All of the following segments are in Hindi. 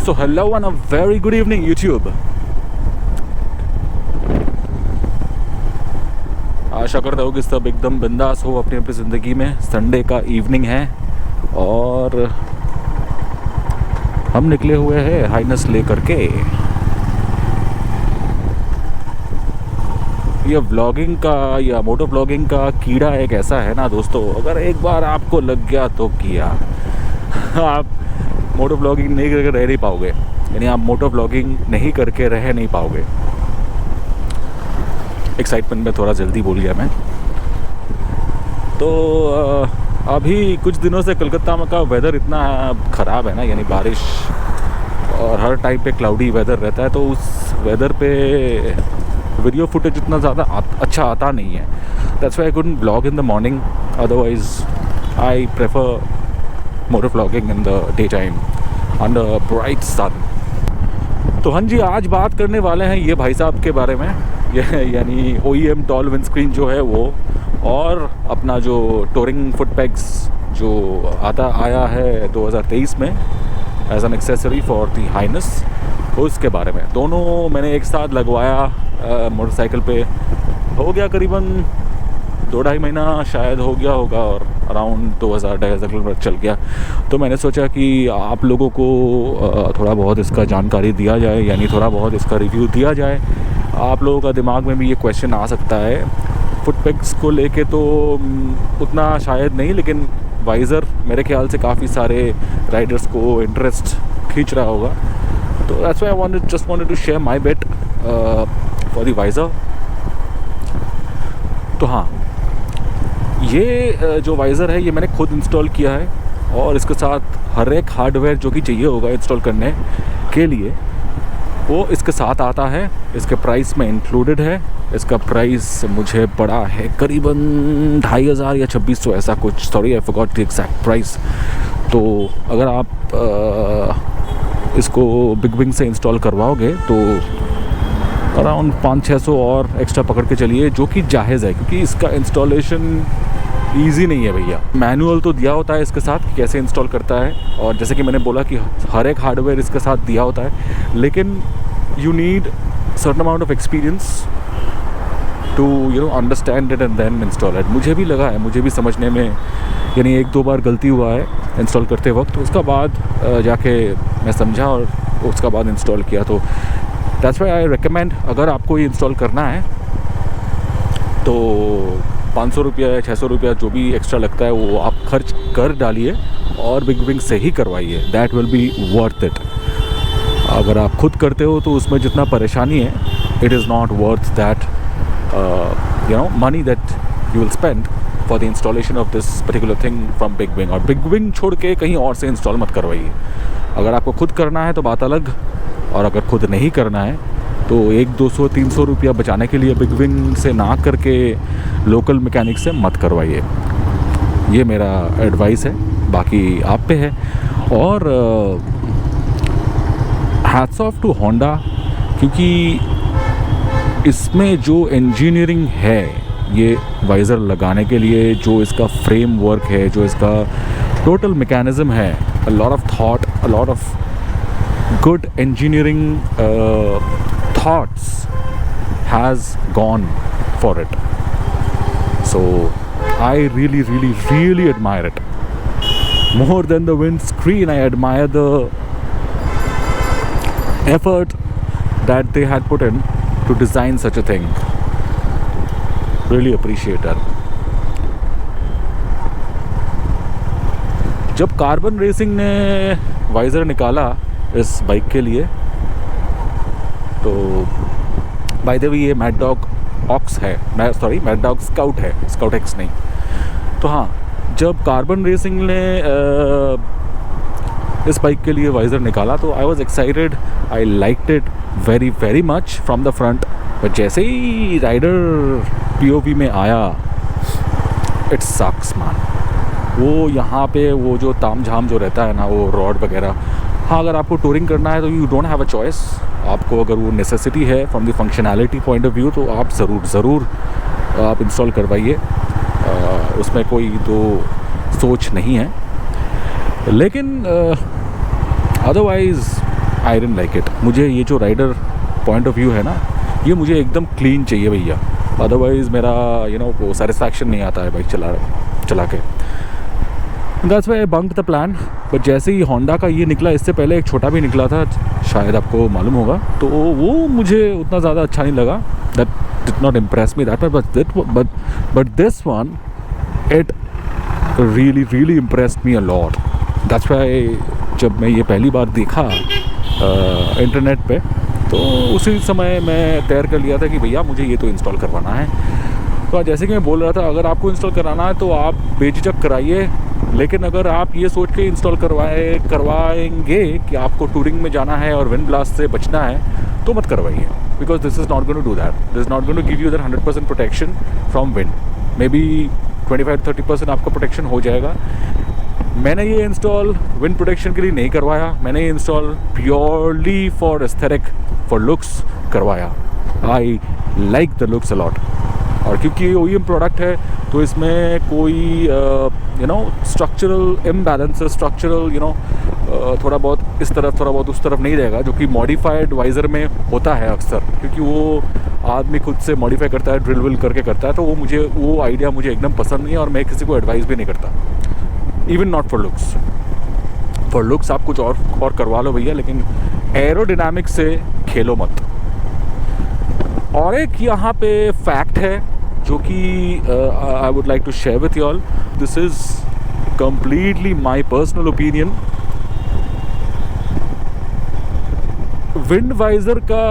So hello and a very good evening YouTube. आशा करता हूँ कि सब एकदम बिंदास हो अपनी अपनी ज़िंदगी में। संडे का इवनिंग है और हम निकले हुए हैं हाइनस लेकर के। ये व्लॉगिंग का या मोटो व्लॉगिंग का कीड़ा एक ऐसा है ना दोस्तों, अगर एक बार आपको लग गया तो किया। आप मोटो व्लॉगिंग नहीं करके रह नहीं पाओगे, यानी आप मोटो व्लॉगिंग नहीं करके रह नहीं पाओगे। एक्साइटमेंट में थोड़ा जल्दी बोल गया मैं। तो अभी कुछ दिनों से कलकत्ता में का वेदर इतना ख़राब है ना, यानी बारिश और हर टाइम पे क्लाउडी वेदर रहता है, तो उस वेदर पे वीडियो फुटेज इतना ज़्यादा अच्छा आता नहीं है। That's why I couldn't vlog in the morning, otherwise I prefer moto vlogging in the day time under bright sun. तो हाँ जी, आज बात करने वाले हैं ये भाई साहब के बारे में, यानी OEM टॉल विंडस्क्रीन जो है वो, और अपना जो टूरिंग फुटपैक्स जो आया है 2023 में as an accessory for the H'ness, उसके बारे में। दोनों मैंने एक साथ लगवाया मोटरसाइकिल पे। हो गया करीबन 2-2.5 महीना शायद हो गया होगा, और अराउंड 2000-2500 किलोमीटर चल गया। तो मैंने सोचा कि आप लोगों को थोड़ा बहुत इसका जानकारी दिया जाए, यानी थोड़ा बहुत इसका रिव्यू दिया जाए। आप लोगों का दिमाग में भी ये क्वेश्चन आ सकता है फुटपैक्स को लेके, तो उतना शायद नहीं, लेकिन वाइज़र मेरे ख्याल से काफ़ी सारे राइडर्स को इंटरेस्ट खींच रहा होगा। तो that's why I just wanted to share my bet for the visor. तो हाँ, ये जो वाइज़र है ये मैंने खुद इंस्टॉल किया है, और इसके साथ हर एक हार्डवेयर जो कि चाहिए होगा इंस्टॉल करने के लिए वो इसके साथ आता है। इसके प्राइस में इंक्लूडेड है। इसका प्राइस मुझे पड़ा है करीबन 2500 या 2600 ऐसा कुछ, sorry I forgot the exact price. तो अगर आप इसको बिग विंग से इंस्टॉल करवाओगे तो अराउंड 500-600 और एक्स्ट्रा पकड़ के चलिए, जो कि जायज़ है, क्योंकि इसका इंस्टॉलेशन ईजी नहीं है भैया। मैनुअल तो दिया होता है इसके साथ कि कैसे इंस्टॉल करता है, और जैसे कि मैंने बोला कि हर एक हार्डवेयर इसके साथ दिया होता है, लेकिन you need certain amount of experience to understand it and then install it. मुझे भी लगा है, मुझे भी समझने में यानी 1-2 बार गलती हुआ है इंस्टॉल करते वक्त, तो उसका बाद जाके मैं समझा और उसका बाद इंस्टॉल किया। तो दैट्स व्हाई आई रिकमेंड, अगर आपको ये इंस्टॉल करना है तो 500 रुपया या 600 रुपया जो भी एक्स्ट्रा लगता है वो आप खर्च कर डालिए और बिग विंग से ही करवाइए। That will be worth it. अगर आप खुद करते हो तो उसमें जितना परेशानी है, it is not worth that money that you will spend for the installation of this particular thing from big wing. और बिग विंग छोड़ के कहीं और से इंस्टॉल मत करवाइए। अगर आपको खुद करना है तो बात अलग, और अगर खुद नहीं करना है तो 100-200-300 रुपया बचाने के लिए बिग विंग से ना करके लोकल मैकेनिक से मत करवाइए। ये मेरा एडवाइस है, बाकी आप पे है। और हैट्स ऑफ टू होंडा, क्योंकि इसमें जो इंजीनियरिंग है ये वाइज़र लगाने के लिए, जो इसका फ्रेमवर्क है, जो इसका टोटल मैकेनिज़्म है, a lot of thought, a lot of good engineering thoughts has gone for it. So I really admire it. More than the windscreen, I admire the effort that they had put in to design such a thing. Really appreciate that. जब कार्बन रेसिंग ने वाइज़र निकाला इस बाइक के लिए, तो बाय द वे ये मैड डॉग ऑक्स है, मैड डॉग स्काउट है, स्काउट एक्स नहीं। तो हाँ, जब कार्बन रेसिंग ने इस बाइक के लिए वाइज़र निकाला तो I was excited, I liked it very much from the front. But जैसे ही राइडर POV में आया, इट सक्स मैन। वो यहाँ पे वो जो ताम झाम जो रहता है ना, वो रॉड वगैरह, हाँ अगर आपको टूरिंग करना है तो you don't have a choice. आपको अगर वो नेसेसिटी है from the functionality point of view, तो आप ज़रूर आप इंस्टॉल करवाइए, उसमें कोई तो सोच नहीं है। लेकिन otherwise I didn't like it. मुझे ये जो राइडर पॉइंट ऑफ व्यू है ना, ये मुझे एकदम क्लीन चाहिए भैया, अदरवाइज़ मेरा वो सेटिस्फैक्शन नहीं आता है बाइक चला के। That's why I बंक्ड the plan. But जैसे ही होंडा का ये निकला, इससे पहले एक छोटा भी निकला था, शायद आपको मालूम होगा, तो वो मुझे उतना ज़्यादा अच्छा नहीं लगा। That did not impress me that much, but this one it really impressed me a lot. That's why जब मैं ये पहली बार देखा इंटरनेट पे, तो उसी समय मैं तैयार कर लिया था कि भैया मुझे ये तो इंस्टॉल करवाना है। तो जैसे कि मैं बोल रहा था, अगर आपको इंस्टॉल कराना है तो आप बेझिझक कराइए, लेकिन अगर आप ये सोच के इंस्टॉल करवाएंगे कि आपको टूरिंग में जाना है और विंड ब्लास्ट से बचना है, तो मत करवाइए, because this is not going to do that. This is not going to give you that 100% protection from wind. Maybe 25-30% आपका प्रोटेक्शन हो जाएगा। मैंने ये इंस्टॉल विंड प्रोटेक्शन के लिए नहीं करवाया, मैंने ये install purely for aesthetic, for looks करवाया। I like the looks a lot. और क्योंकि ये OEM प्रोडक्ट है, तो इसमें कोई स्ट्रक्चरल इम्बैलेंस, स्ट्रक्चरल थोड़ा बहुत इस तरफ थोड़ा बहुत उस तरफ नहीं रहेगा, जो कि मॉडिफाइड वाइज़र में होता है अक्सर, क्योंकि वो आदमी खुद से मॉडिफाई करता है, ड्रिल विल करके करता है। तो वो आइडिया मुझे एकदम पसंद नहीं है, और मैं किसी को एडवाइस भी नहीं करता, even not for looks. For looks आप कुछ और करवा लो भैया, लेकिन एरोडायनामिक्स से खेलो मत। और एक यहाँ पे फैक्ट है जो कि I would like to share with you all. This is completely my personal opinion। Wind visor का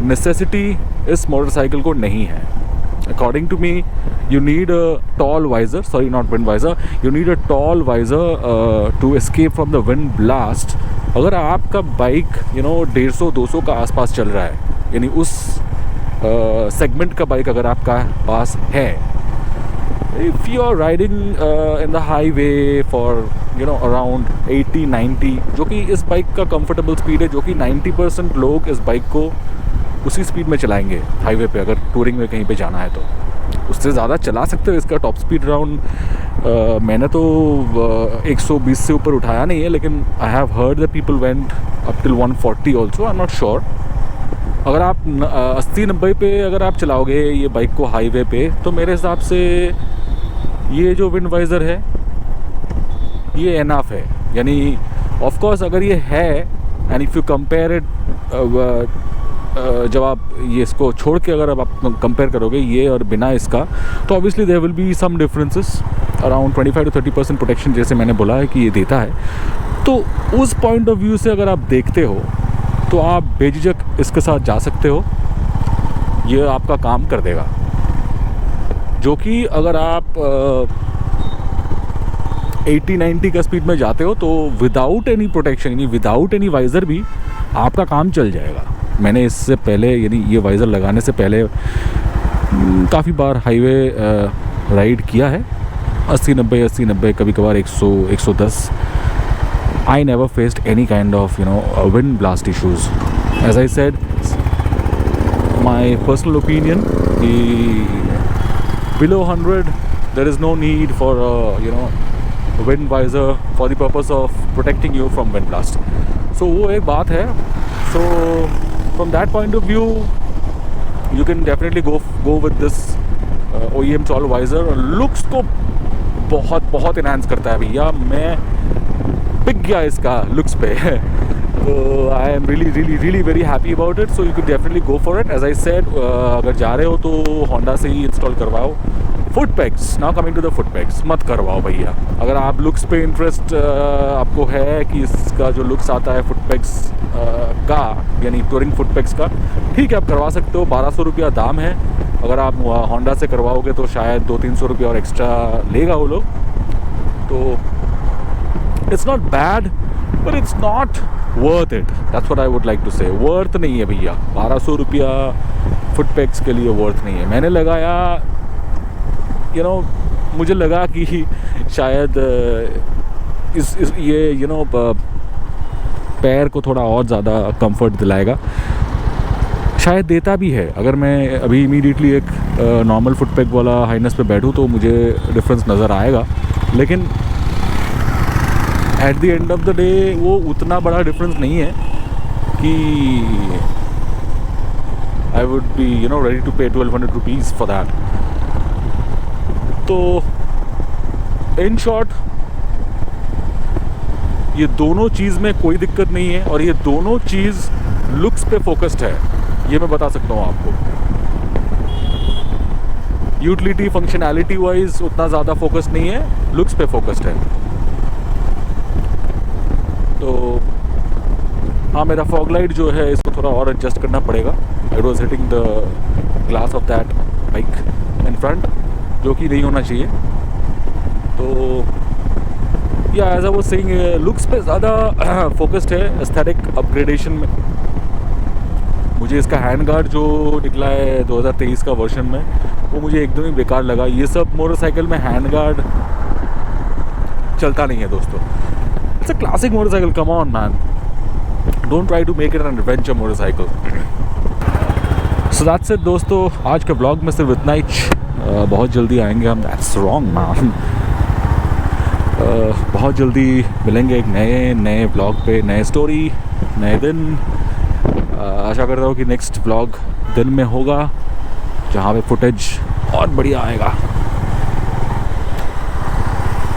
नेसेसिटी इस मोटरसाइकिल को नहीं है। According to me, you need a tall visor, sorry not wind visor, you need a tall visor to escape from the wind blast। अगर आपका बाइक 150-200 का आसपास चल रहा है, यानी उस सेगमेंट का बाइक अगर आपका पास है, if you are riding in the highway for around 80-90, जो कि इस बाइक का कंफर्टेबल स्पीड है, जो कि 90% लोग इस बाइक को उसी स्पीड में चलाएंगे हाईवे पे, अगर टूरिंग में कहीं पे जाना है तो उससे ज़्यादा चला सकते हो। इसका टॉप स्पीड अराउंड मैंने तो 120 से ऊपर उठाया नहीं है, लेकिन I have heard the people went up till 140 also, I am not sure. अगर आप 80-90 पे अगर आप चलाओगे ये बाइक को हाईवे पे, तो मेरे हिसाब से ये जो विंड वाइज़र है ये एनफ है। यानी ऑफ कोर्स अगर ये है, and if you compare it, जब आप ये इसको छोड़ के अगर आप कंपेयर करोगे ये और बिना इसका, तो obviously there will be some differences, around 25-30% protection जैसे मैंने बोला है कि ये देता है। तो उस पॉइंट ऑफ व्यू से अगर आप देखते हो तो आप बेझिझक इसके साथ जा सकते हो, ये आपका काम कर देगा। जो कि अगर आप 80-90 का स्पीड में जाते हो, तो विदाउट एनी प्रोटेक्शन, यानी विदाउट एनी वाइज़र भी आपका काम चल जाएगा। मैंने इससे पहले, यानी ये वाइज़र लगाने से पहले काफ़ी बार हाईवे राइड किया है, 80-90, कभी कभार 100-110। I never faced any kind of wind blast issues. As I said, my personal opinion, below 100 there is no need for a wind visor for the purpose of protecting you from wind blast. So वो एक बात है। So from that point of view, you can definitely go with this OEM tall visor। Looks को बहुत इनहांस करता है भैया, मैं बिक गया इसका लुक्स पे। तो I am really very happy about it. So you can definitely go for it. As I said, अगर जा रहे हो तो होंडा से ही इंस्टॉल करवाओ। Foot packs, now coming to the foot packs, मत करवाओ भैया। अगर आप लुक्स पे इंटरेस्ट आपको है कि इसका जो लुक्स आता है फुट पैक्स का, यानी टूरिंग फुट पैक्स का, ठीक है आप करवा सकते हो। 1200 रुपया दाम है। अगर आप होंडा से करवाओगे तो शायद 200-300 रुपया और एक्स्ट्रा लेगा वो लोग। तो it's not bad, but it's not worth it. That's what I would like to say. Worth नहीं है भैया, 1200 रुपया फुट पैक्स के लिए वर्थ नहीं है। मैंने लगाया, मुझे लगा कि शायद ये पैर को थोड़ा और ज़्यादा कंफर्ट दिलाएगा, शायद देता भी है। अगर मैं अभी इमीडिएटली एक नॉर्मल फुट पैक वाला हाइनेस पे बैठूँ तो मुझे डिफरेंस नज़र आएगा, लेकिन at the end of the day वो उतना बड़ा डिफरेंस नहीं है। कि I would be ready to pay 1200 rupees for that. तो in short ये दोनों चीज़ में कोई दिक्कत नहीं है और ये दोनों चीज़ लुक्स पे फोकस्ड है, ये मैं बता सकता हूँ आपको। यूटिलिटी फंक्शनैलिटी वाइज उतना ज़्यादा फोकस नहीं है, लुक्स पे फोकस्ड है। तो हाँ, मेरा फॉग लाइट जो है इसको थोड़ा और एडजस्ट करना पड़ेगा। I was hitting the glass of that bike in front, जो कि नहीं होना चाहिए। तो या as I was saying, looks पे ज़्यादा फोकस्ड है, एस्थेटिक अपग्रेडेशन में। मुझे इसका हैंड गार्ड जो निकला है 2023 का वर्जन में, वो मुझे एकदम ही बेकार लगा। ये सब मोटरसाइकिल में हैंड गार्ड चलता नहीं है दोस्तों। It's a classic motorcycle, come on man, don't try to make it an adventure motorcycle. So that's it दोस्तों, आज के ब्लॉग में सिर्फ इतना ही। बहुत जल्दी आएंगे हम, दैट्स रॉन्ग मैन। बहुत जल्दी मिलेंगे एक नए ब्लॉग पे, नए स्टोरी, नए दिन। आशा करता हूँ कि नेक्स्ट ब्लॉग दिन में होगा, जहाँ पे फुटेज और बढ़िया आएगा।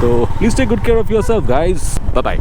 तो please take good care of yourself guys, bye bye.